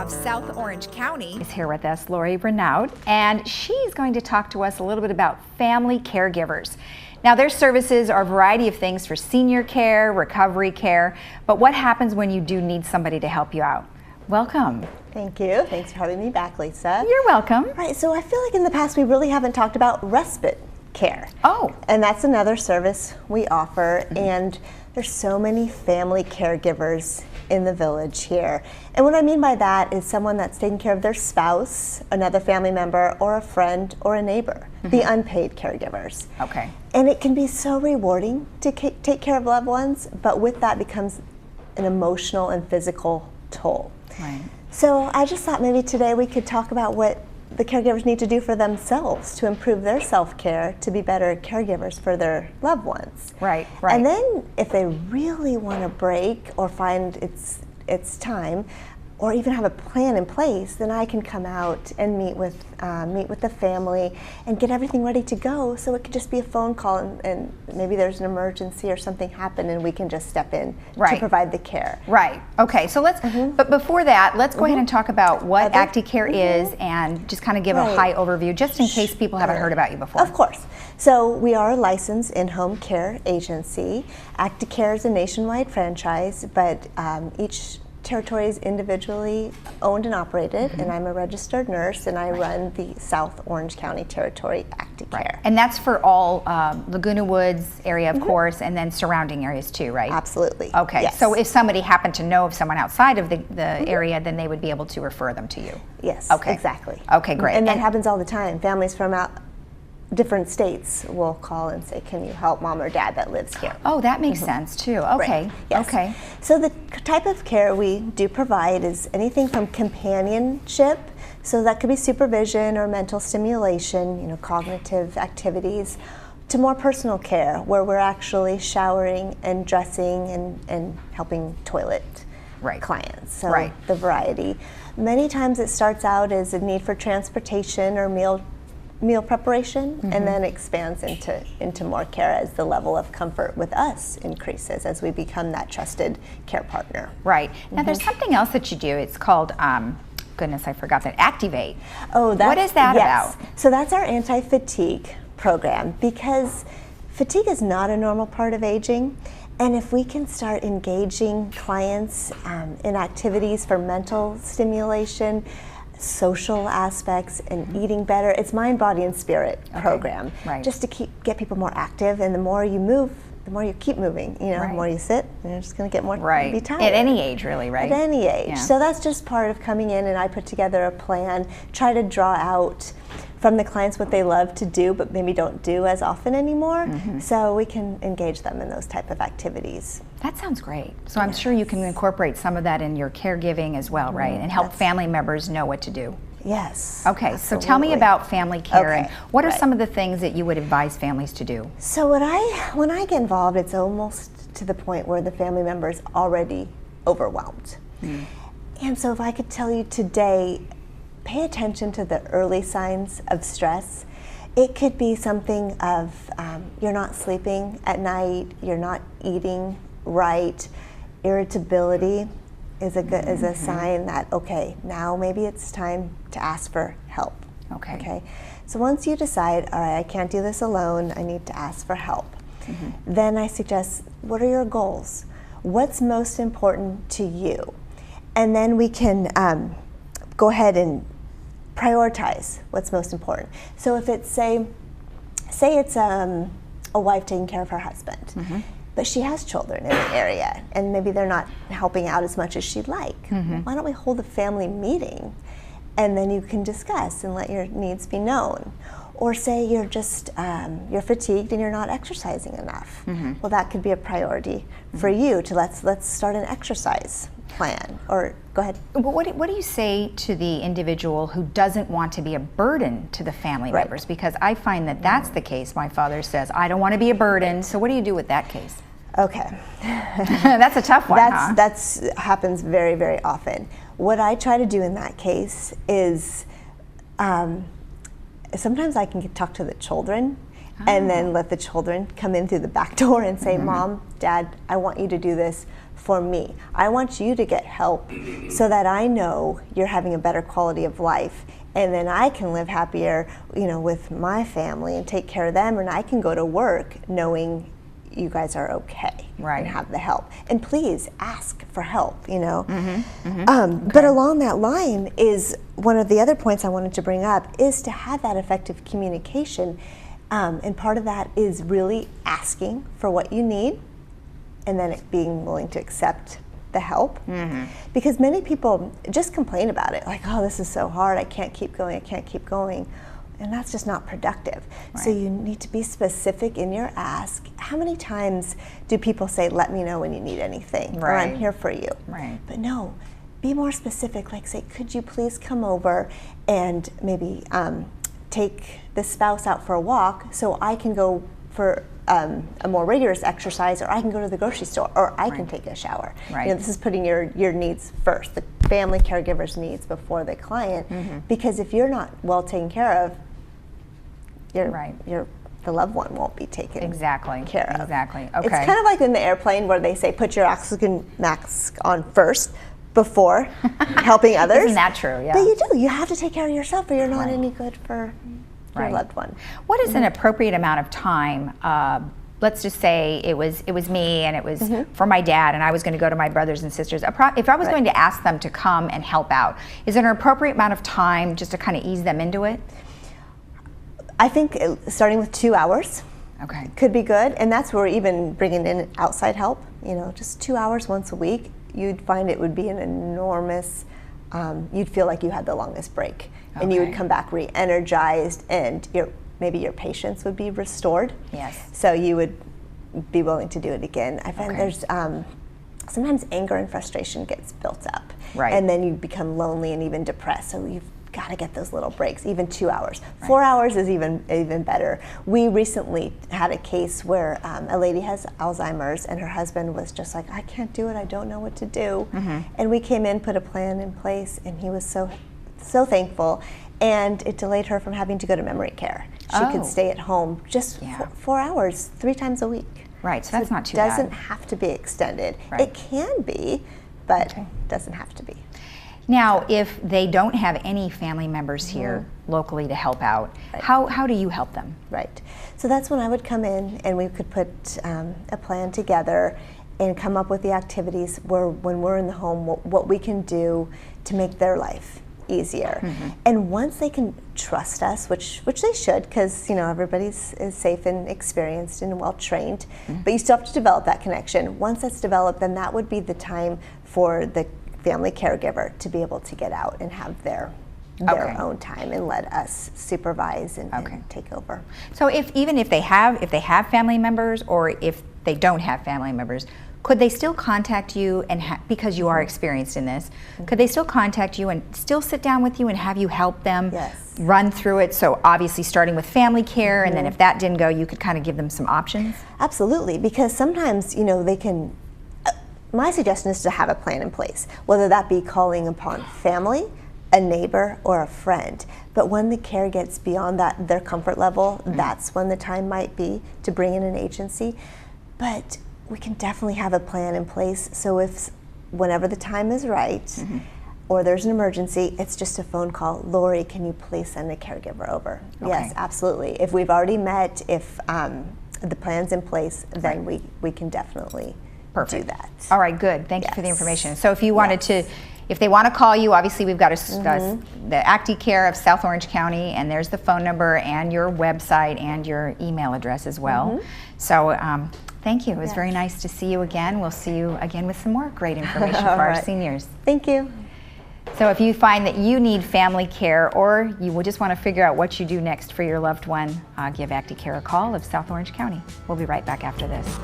of South Orange County is here with us, Lori Renaud, and she's going to talk to us a little bit about family caregivers. Now, their services are a variety of things for senior care, recovery care, but what happens when you do need somebody to help you out? Welcome. Thank you. Thanks for having me back, Lisa. You're welcome. Right, so I feel like in the past we really haven't talked about respite care. Oh. And that's another service we offer, and there's so many family caregivers in the village here. And what I mean by that is someone that's taking care of their spouse, another family member, or a friend, or a neighbor, the unpaid caregivers. Okay. And it can be so rewarding to take care of loved ones, but with that becomes an emotional and physical toll. Right. So I just thought maybe today we could talk about what the caregivers need to do for themselves to improve their self-care, to be better caregivers for their loved ones. Right, right. And then if they really want to break or find it's time, or even have a plan in place, then I can come out and meet with the family and get everything ready to go. So it could just be a phone call, and maybe there's an emergency or something happened, and we can just step in to provide the care. Right. Okay. So let's. But before that, let's go ahead and talk about what ActiKare is, and just kind of give a high overview, just in case people haven't heard about you before. Of course. So we are a licensed in-home care agency. ActiKare is a nationwide franchise, but each territory is individually owned and operated, and I'm a registered nurse, and I run the South Orange County Territory ActiKare. Right. And that's for all Laguna Woods area, of course, and then surrounding areas too, right? Absolutely. Okay. Yes. So if somebody happened to know of someone outside of the area, then they would be able to refer them to you. Yes. Okay. Exactly. Okay, great. And that happens all the time. Families from different states will call and say, can you help mom or dad that lives here? Oh, that makes sense too. Okay. Right. Yes. Okay. So the type of care we do provide is anything from companionship, so that could be supervision or mental stimulation, cognitive activities, to more personal care, where we're actually showering and dressing and helping toilet clients. So the variety. Many times it starts out as a need for transportation or meal preparation, and then expands into more care as the level of comfort with us increases as we become that trusted care partner. Right. Now there's something else that you do. It's called, goodness, I forgot that, Activate. Oh, what is that about? So that's our anti-fatigue program, because fatigue is not a normal part of aging. And if we can start engaging clients in activities for mental stimulation, social aspects, and eating better, it's mind, body, and spirit program. Right. Just to get people more active, and the more you move, the more you keep moving. The more you sit, you're just going to get more be tired. At any age, really, right? At any age. Yeah. So that's just part of coming in, and I put together a plan, try to draw out from the clients what they love to do, but maybe don't do as often anymore, so we can engage them in those type of activities. That sounds great. So I'm sure you can incorporate some of that in your caregiving as well, right? And help family members know what to do. Yes. Okay, absolutely. So tell me about family care, and what are some of the things that you would advise families to do? So when I get involved, it's almost to the point where the family member is already overwhelmed. And so if I could tell you today, pay attention to the early signs of stress. It could be something of you're not sleeping at night, you're not eating right, irritability is a sign that, okay, now maybe it's time to ask for help. Okay. So once you decide, all right, I can't do this alone, I need to ask for help, then I suggest, what are your goals? What's most important to you? And then we can go ahead and prioritize what's most important. So if it's, say it's a wife taking care of her husband, but she has children in the area, and maybe they're not helping out as much as she'd like. Why don't we hold a family meeting, and then you can discuss and let your needs be known. Or say you're just, you're fatigued and you're not exercising enough. Well, that could be a priority for you to let's start an exercise plan. Or go ahead. Well, what do you say to the individual who doesn't want to be a burden to the family members? Because I find that that's the case. My father says, I don't want to be a burden. So what do you do with that case? Okay. That's a tough one, That's happens very, very often. What I try to do in that case is sometimes I can talk to the children and then let the children come in through the back door and say, Mom, Dad, I want you to do this for me. I want you to get help so that I know you're having a better quality of life, and then I can live happier, with my family and take care of them, and I can go to work knowing you guys are okay and have the help. And please ask for help, Okay. But along that line is one of the other points I wanted to bring up is to have that effective communication. And part of that is really asking for what you need and then being willing to accept the help. Because many people just complain about it, like, oh, this is so hard, I can't keep going, I can't keep going. And that's just not productive. So you need to be specific in your ask. How many times do people say, let me know when you need anything, or I'm here for you? But no, be more specific, like say, could you please come over and maybe take the spouse out for a walk so I can go for a more rigorous exercise, or I can go to the grocery store, or I can take a shower. This is putting your needs first, the family caregiver's needs before the client, because if you're not well taken care of, the loved one won't be taken care of. Okay. It's kind of like in the airplane where they say put your oxygen mask on first before helping others. Isn't that true? Yeah. But you do. You have to take care of yourself, or you're not any good for your loved one. What is an appropriate amount of time? Let's just say it was me, and it was for my dad, and I was going to go to my brothers and sisters. If I was going to ask them to come and help out, is there an appropriate amount of time just to kind of ease them into it? I think starting with 2 hours could be good, and that's where even bringing in outside help, just 2 hours once a week, you'd find it would be an enormous, you'd feel like you had the longest break, and you would come back re-energized, and maybe your patience would be restored. So you would be willing to do it again. I find there's sometimes anger and frustration gets built up, and then you become lonely and even depressed, so you've got to get those little breaks. Even 2 hours. 4 hours is even better. We recently had a case where a lady has Alzheimer's, and her husband was just like, I can't do it, I don't know what to do. And we came in, put a plan in place, and he was so thankful, and it delayed her from having to go to memory care. She could stay at home just 4 hours, 3 times a week. So that's not too bad. It doesn't have to be extended. It can be, but doesn't have to be. Now, if they don't have any family members here locally to help out, how do you help them? So that's when I would come in, and we could put a plan together and come up with the activities when we're in the home, what we can do to make their life easier. And once they can trust us, which they should, because everybody's is safe and experienced and well trained, but you still have to develop that connection. Once that's developed, then that would be the time for the family caregiver to be able to get out and have their own time and let us supervise and take over. So even if they have family members, or if they don't have family members, could they still contact you and because you are experienced in this, could they still contact you and still sit down with you and have you help them run through it? So obviously starting with family care, and then if that didn't go, you could kind of give them some options? Absolutely, because sometimes they can. My suggestion is to have a plan in place, whether that be calling upon family, a neighbor, or a friend. But when the care gets beyond their comfort level, that's when the time might be to bring in an agency. But we can definitely have a plan in place, so whenever the time is right, or there's an emergency, it's just a phone call. Lori, can you please send a caregiver over? Yes, absolutely. If we've already met, if the plan's in place, then we can definitely do that. All right, good. Thank you for the information. So if you wanted to, if they want to call you, obviously we've got the ActiKare of South Orange County, and there's the phone number and your website and your email address as well. So thank you. It was very nice to see you again. We'll see you again with some more great information for our seniors. Thank you. So if you find that you need family care, or you will just want to figure out what you do next for your loved one, give ActiKare a call of South Orange County. We'll be right back after this.